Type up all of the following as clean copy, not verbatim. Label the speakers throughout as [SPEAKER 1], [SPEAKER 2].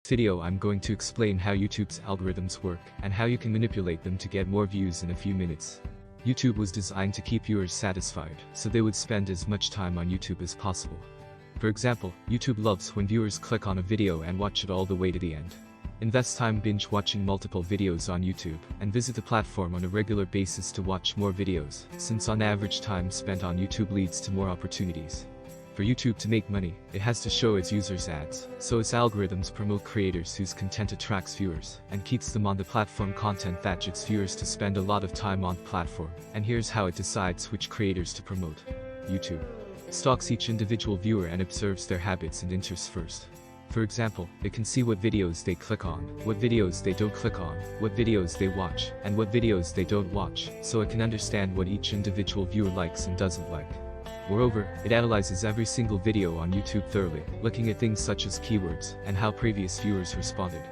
[SPEAKER 1] Video I'm going to explain how YouTube's algorithms work and how you can manipulate them to get more views in a few minutes. YouTube was designed to keep viewers satisfied, so they would spend as much time on YouTube as possible. For example, YouTube loves when viewers click on a video and watch it all the way to the end. Invest time binge watching multiple videos on YouTube, and visit the platform on a regular basis to watch more videos, since on average time spent on YouTube leads to more opportunities. For YouTube to make money, it has to show its users ads, so its algorithms promote creators whose content attracts viewers, and keeps them on the platform content that gets viewers to spend a lot of time on the platform. And here's how it decides which creators to promote. YouTube stalks each individual viewer and observes their habits and interests first. For example, it can see what videos they click on, what videos they don't click on, what videos they watch, and what videos they don't watch, so it can understand what each individual viewer likes and doesn't like. Moreover, it analyzes every single video on YouTube thoroughly, looking at things such as keywords and how previous viewers responded.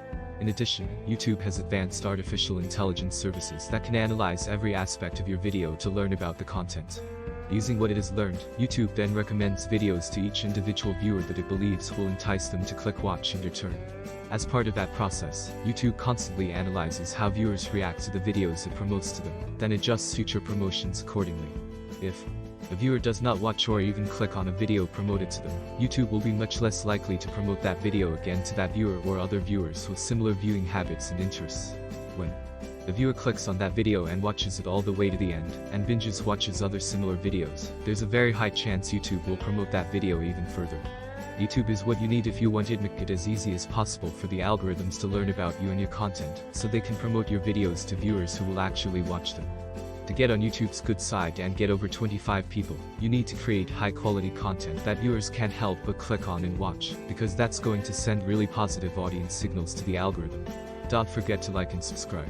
[SPEAKER 1] In addition, YouTube has advanced artificial intelligence services that can analyze every aspect of your video to learn about the content. Using what it has learned, YouTube then recommends videos to each individual viewer that it believes will entice them to click watch in return. As part of that process, YouTube constantly analyzes how viewers react to the videos it promotes to them, then adjusts future promotions accordingly. If a viewer does not watch or even click on a video promoted to them, YouTube will be much less likely to promote that video again to that viewer or other viewers with similar viewing habits and interests. When the viewer clicks on that video and watches it all the way to the end, and binges watches other similar videos, there's a very high chance YouTube will promote that video even further. YouTube is what you need if you want to make it as easy as possible for the algorithms to learn about you and your content, so they can promote your videos to viewers who will actually watch them. To get on YouTube's good side and get over 25 people, you need to create high-quality content that viewers can't help but click on and watch, because that's going to send really positive audience signals to the algorithm. Don't forget to like and subscribe.